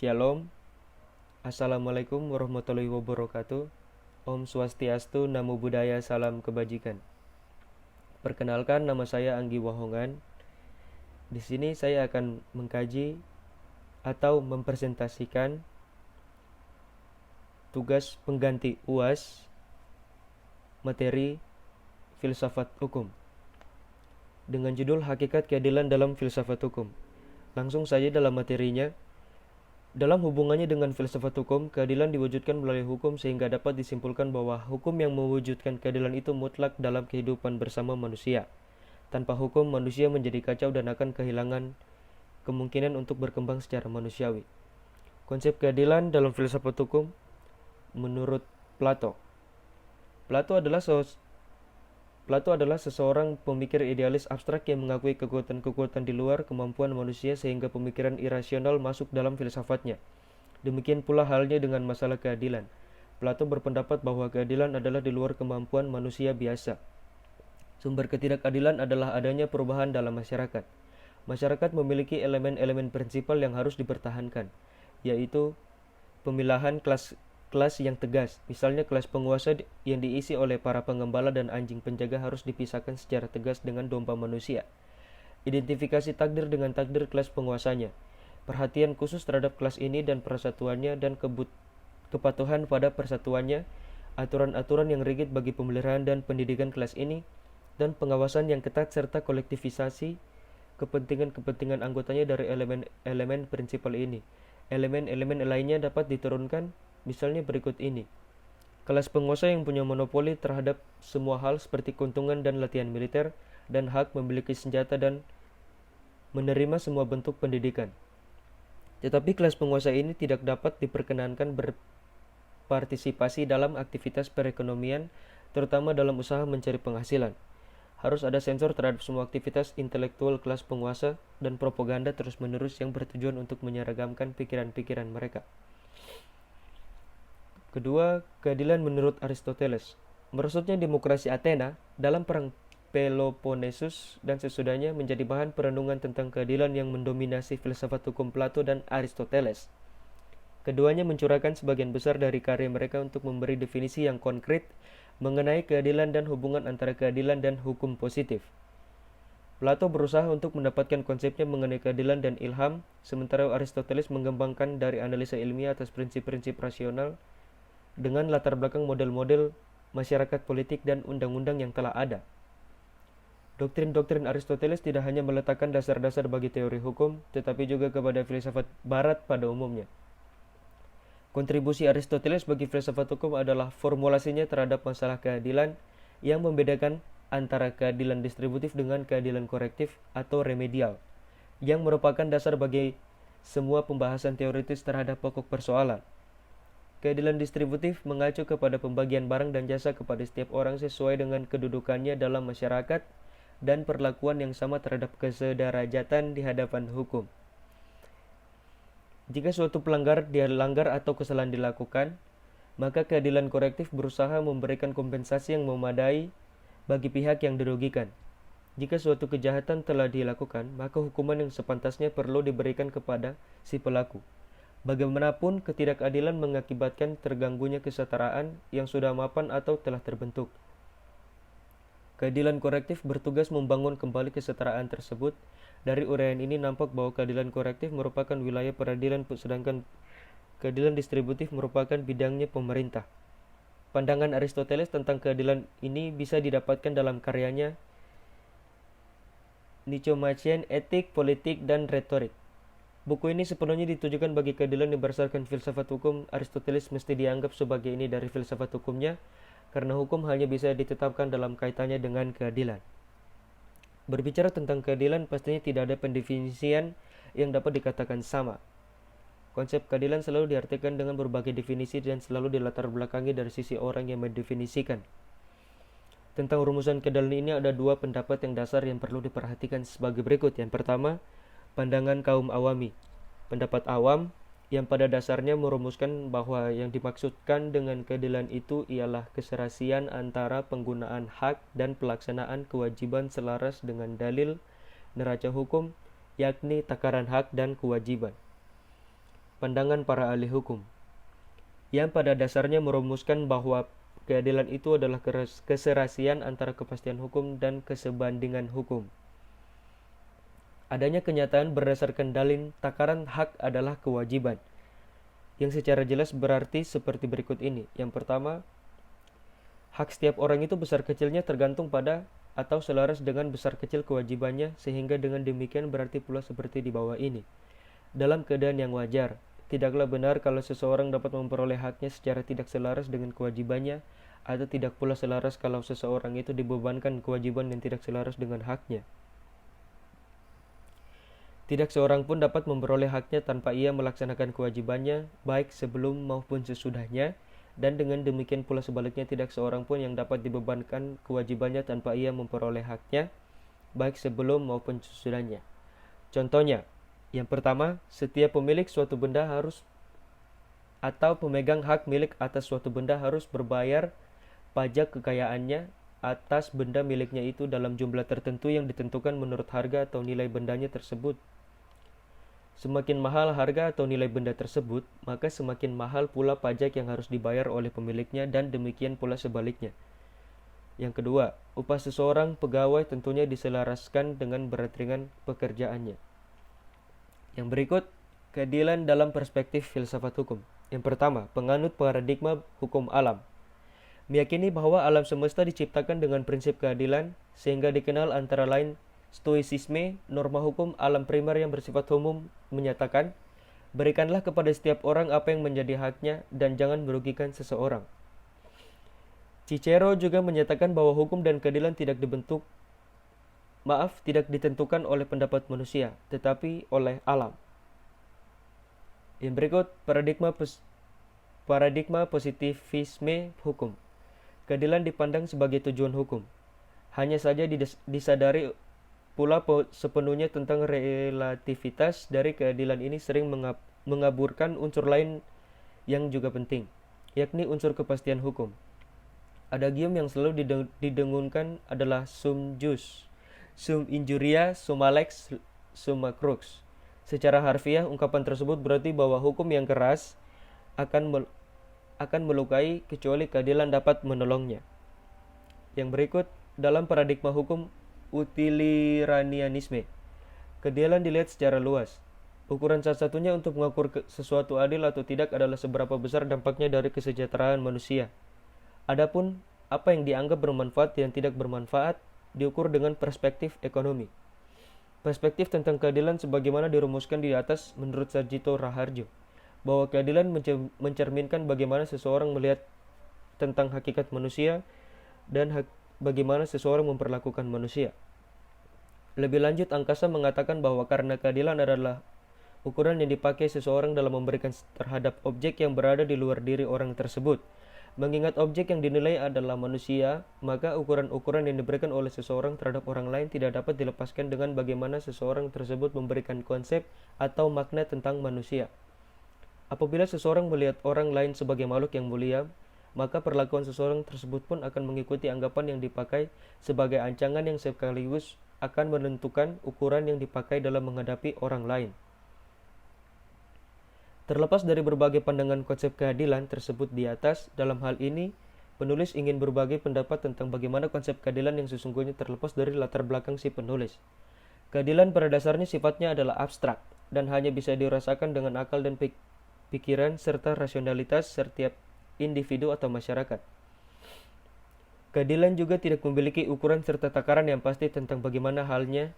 Shalom, Assalamualaikum warahmatullahi wabarakatuh. Om Swastiastu, Namo Buddhaya, Salam Kebajikan. Perkenalkan, nama saya Anggi Wahongan. Di sini saya akan mengkaji atau mempresentasikan tugas pengganti UAS materi filsafat hukum dengan judul Hakikat Keadilan dalam Filsafat Hukum. Langsung saja dalam materinya. Dalam hubungannya dengan filsafat hukum, keadilan diwujudkan melalui hukum sehingga dapat disimpulkan bahwa hukum yang mewujudkan keadilan itu mutlak dalam kehidupan bersama manusia. Tanpa hukum, manusia menjadi kacau dan akan kehilangan kemungkinan untuk berkembang secara manusiawi. Konsep keadilan dalam filsafat hukum menurut Plato. Plato adalah seseorang pemikir idealis abstrak yang mengakui kekuatan-kekuatan di luar kemampuan manusia sehingga pemikiran irasional masuk dalam filsafatnya. Demikian pula halnya dengan masalah keadilan. Plato berpendapat bahwa keadilan adalah di luar kemampuan manusia biasa. Sumber ketidakadilan adalah adanya perubahan dalam masyarakat. Masyarakat memiliki elemen-elemen prinsipal yang harus dipertahankan, yaitu pemilahan kelas yang tegas. Misalnya kelas penguasa yang diisi oleh para pengembala dan anjing penjaga harus dipisahkan secara tegas dengan domba manusia. Identifikasi takdir dengan takdir kelas penguasanya. Perhatian khusus terhadap kelas ini dan persatuannya dan kepatuhan pada persatuannya. Aturan-aturan yang rigid bagi pemeliharaan dan pendidikan kelas ini dan pengawasan yang ketat serta kolektivisasi kepentingan-kepentingan anggotanya dari elemen-elemen prinsipal ini. Elemen-elemen lainnya dapat diturunkan, misalnya berikut ini. Kelas penguasa yang punya monopoli terhadap semua hal seperti keuntungan dan latihan militer dan hak memiliki senjata dan menerima semua bentuk pendidikan. Tetapi kelas penguasa ini tidak dapat diperkenankan berpartisipasi dalam aktivitas perekonomian, terutama dalam usaha mencari penghasilan. Harus ada sensor terhadap semua aktivitas intelektual kelas penguasa dan propaganda terus-menerus yang bertujuan untuk menyeragamkan pikiran-pikiran mereka. Kedua, keadilan menurut Aristoteles. Merosotnya demokrasi Athena dalam perang Peloponnesus dan sesudahnya menjadi bahan perenungan tentang keadilan yang mendominasi filsafat hukum Plato dan Aristoteles. Keduanya mencurahkan sebagian besar dari karya mereka untuk memberi definisi yang konkret mengenai keadilan dan hubungan antara keadilan dan hukum positif. Plato berusaha untuk mendapatkan konsepnya mengenai keadilan dan ilham, sementara Aristoteles mengembangkan dari analisa ilmiah atas prinsip-prinsip rasional dengan latar belakang model-model masyarakat politik dan undang-undang yang telah ada. Doktrin-doktrin Aristoteles tidak hanya meletakkan dasar-dasar bagi teori hukum, tetapi juga kepada filsafat barat pada umumnya. Kontribusi Aristoteles bagi filsafat hukum adalah formulasinya terhadap masalah keadilan yang membedakan antara keadilan distributif dengan keadilan korektif atau remedial, yang merupakan dasar bagi semua pembahasan teoritis terhadap pokok persoalan. Keadilan distributif mengacu kepada pembagian barang dan jasa kepada setiap orang sesuai dengan kedudukannya dalam masyarakat dan perlakuan yang sama terhadap kesederajatan di hadapan hukum. Jika suatu pelanggar dilanggar atau kesalahan dilakukan, maka keadilan korektif berusaha memberikan kompensasi yang memadai bagi pihak yang dirugikan. Jika suatu kejahatan telah dilakukan, maka hukuman yang sepantasnya perlu diberikan kepada si pelaku. Bagaimanapun, ketidakadilan mengakibatkan terganggunya kesetaraan yang sudah mapan atau telah terbentuk. Keadilan korektif bertugas membangun kembali kesetaraan tersebut. Dari uraian ini nampak bahwa keadilan korektif merupakan wilayah peradilan, sedangkan keadilan distributif merupakan bidangnya pemerintah. Pandangan Aristoteles tentang keadilan ini bisa didapatkan dalam karyanya Nicomachean, Etik, Politik, dan Retorik. Buku ini sepenuhnya ditujukan bagi keadilan yang berdasarkan filsafat hukum. Aristoteles mesti dianggap sebagai ini dari filsafat hukumnya, karena hukum hanya bisa ditetapkan dalam kaitannya dengan keadilan. Berbicara tentang keadilan, pastinya tidak ada pendefinisian yang dapat dikatakan sama. Konsep keadilan selalu diartikan dengan berbagai definisi dan selalu dilatar belakangi dari sisi orang yang mendefinisikan. Tentang rumusan keadilan ini ada dua pendapat yang dasar yang perlu diperhatikan sebagai berikut. Yang pertama, pandangan kaum awami. Pendapat awam yang pada dasarnya merumuskan bahwa yang dimaksudkan dengan keadilan itu ialah keserasian antara penggunaan hak dan pelaksanaan kewajiban selaras dengan dalil neraca hukum, yakni takaran hak dan kewajiban. pandangan para ahli hukum, yang pada dasarnya merumuskan bahwa keadilan itu adalah keserasian antara kepastian hukum dan kesebandingan hukum. Adanya kenyataan berdasarkan dalil takaran hak adalah kewajiban, yang secara jelas berarti seperti berikut ini. Yang pertama, hak setiap orang itu besar kecilnya tergantung pada atau selaras dengan besar kecil kewajibannya, sehingga dengan demikian berarti pula seperti di bawah ini. Dalam keadaan yang wajar, tidaklah benar kalau seseorang dapat memperoleh haknya secara tidak selaras dengan kewajibannya, atau tidak pula selaras kalau seseorang itu dibebankan kewajiban yang tidak selaras dengan haknya. Tidak seorang pun dapat memperoleh haknya tanpa ia melaksanakan kewajibannya, baik sebelum maupun sesudahnya, dan dengan demikian pula sebaliknya tidak seorang pun yang dapat dibebankan kewajibannya tanpa ia memperoleh haknya, baik sebelum maupun sesudahnya. Contohnya, yang pertama, setiap pemilik suatu benda harus atau pemegang hak milik atas suatu benda harus berbayar pajak kekayaannya atas benda miliknya itu dalam jumlah tertentu yang ditentukan menurut harga atau nilai bendanya tersebut. Semakin mahal harga atau nilai benda tersebut, maka semakin mahal pula pajak yang harus dibayar oleh pemiliknya, dan demikian pula sebaliknya. Yang kedua, upah seseorang pegawai tentunya diselaraskan dengan berat ringan pekerjaannya. Yang berikut, keadilan dalam perspektif filsafat hukum. Yang pertama, penganut paradigma hukum alam. Meyakini bahwa alam semesta diciptakan dengan prinsip keadilan, sehingga dikenal antara lain Stoicisme. Norma hukum alam primer yang bersifat umum menyatakan, berikanlah kepada setiap orang apa yang menjadi haknya dan jangan merugikan seseorang. Cicero juga menyatakan bahwa hukum dan keadilan tidak ditentukan oleh pendapat manusia, tetapi oleh alam. Yang berikut, paradigma positivisme hukum. Keadilan dipandang sebagai tujuan hukum. Hanya saja disadari pula sepenuhnya tentang relativitas dari keadilan ini sering mengaburkan unsur lain yang juga penting, yakni unsur kepastian hukum. Adagium yang selalu didengungkan adalah sum jus, sum injuria, summa lex, summa crux. Secara harfiah, ungkapan tersebut berarti bahwa hukum yang keras akan melukai kecuali keadilan dapat menolongnya. Yang berikut, dalam paradigma hukum utilitarianisme, keadilan dilihat secara luas. Ukuran satu-satunya untuk mengukur sesuatu adil atau tidak adalah seberapa besar dampaknya dari kesejahteraan manusia. Adapun apa yang dianggap bermanfaat dan tidak bermanfaat diukur dengan perspektif ekonomi. Perspektif tentang keadilan sebagaimana dirumuskan di atas menurut Sarjito Raharjo, bahwa keadilan mencerminkan bagaimana seseorang melihat tentang hakikat manusia dan bagaimana seseorang memperlakukan manusia. Lebih lanjut, angkasa mengatakan bahwa karena keadilan adalah ukuran yang dipakai seseorang dalam memberikan terhadap objek yang berada di luar diri orang tersebut. Mengingat objek yang dinilai adalah manusia, maka ukuran-ukuran yang diberikan oleh seseorang terhadap orang lain tidak dapat dilepaskan dengan bagaimana seseorang tersebut memberikan konsep atau makna tentang manusia. Apabila seseorang melihat orang lain sebagai makhluk yang mulia, maka perlakuan seseorang tersebut pun akan mengikuti anggapan yang dipakai sebagai ancangan yang sekaligus akan menentukan ukuran yang dipakai dalam menghadapi orang lain. Terlepas dari berbagai pandangan konsep keadilan tersebut di atas, dalam hal ini, penulis ingin berbagi pendapat tentang bagaimana konsep keadilan yang sesungguhnya terlepas dari latar belakang si penulis. Keadilan pada dasarnya sifatnya adalah abstrak, dan hanya bisa dirasakan dengan akal dan pikiran serta rasionalitas setiap individu atau masyarakat. Keadilan juga tidak memiliki ukuran serta takaran yang pasti tentang bagaimana halnya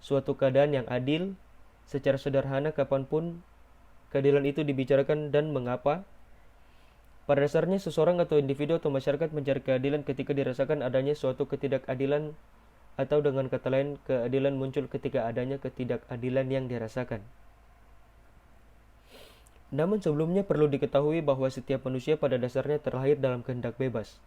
suatu keadaan yang adil. Secara sederhana, kapanpun keadilan itu dibicarakan dan mengapa. Pada dasarnya, seseorang atau individu atau masyarakat mencari keadilan ketika dirasakan adanya suatu ketidakadilan, atau dengan kata lain, keadilan muncul ketika adanya ketidakadilan yang dirasakan. Namun sebelumnya perlu diketahui bahwa setiap manusia pada dasarnya terlahir dalam kehendak bebas.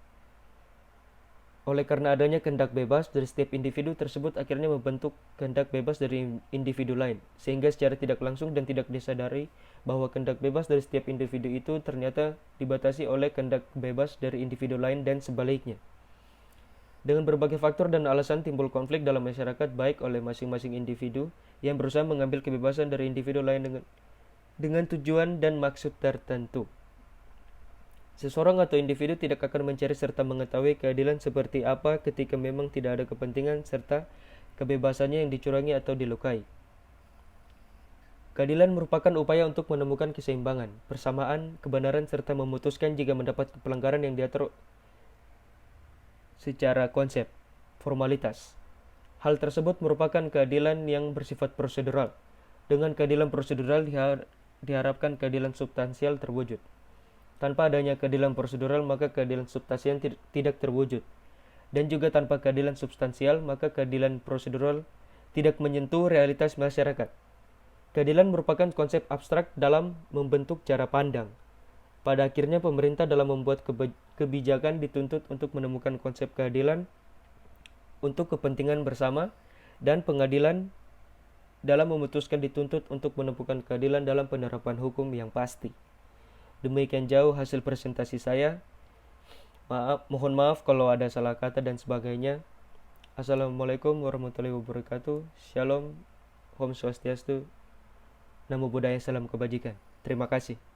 Oleh karena adanya kehendak bebas dari setiap individu tersebut akhirnya membentuk kehendak bebas dari individu lain, sehingga secara tidak langsung dan tidak disadari bahwa kehendak bebas dari setiap individu itu ternyata dibatasi oleh kehendak bebas dari individu lain dan sebaliknya. Dengan berbagai faktor dan alasan timbul konflik dalam masyarakat, baik oleh masing-masing individu yang berusaha mengambil kebebasan dari individu lain dengan tujuan dan maksud tertentu. Seseorang atau individu tidak akan mencari serta mengetahui keadilan seperti apa ketika memang tidak ada kepentingan serta kebebasannya yang dicurangi atau dilukai. Keadilan merupakan upaya untuk menemukan keseimbangan, persamaan, kebenaran serta memutuskan jika mendapat pelanggaran yang diatur secara konsep, formalitas. Hal tersebut merupakan keadilan yang bersifat prosedural. Dengan keadilan prosedural diharapkan keadilan substansial terwujud. Tanpa adanya keadilan prosedural, maka keadilan substansial tidak terwujud. Dan juga tanpa keadilan substansial, maka keadilan prosedural tidak menyentuh realitas masyarakat. Keadilan merupakan konsep abstrak dalam membentuk cara pandang. Pada akhirnya, pemerintah dalam membuat kebijakan dituntut untuk menemukan konsep keadilan untuk kepentingan bersama, dan pengadilan dalam memutuskan dituntut untuk menemukan keadilan dalam penerapan hukum yang pasti. Demikian jauh hasil presentasi saya. Mohon maaf kalau ada salah kata dan sebagainya. Assalamualaikum warahmatullahi wabarakatuh. Shalom, Om Swastiastu, Namo Buddhaya, salam kebajikan. Terima kasih.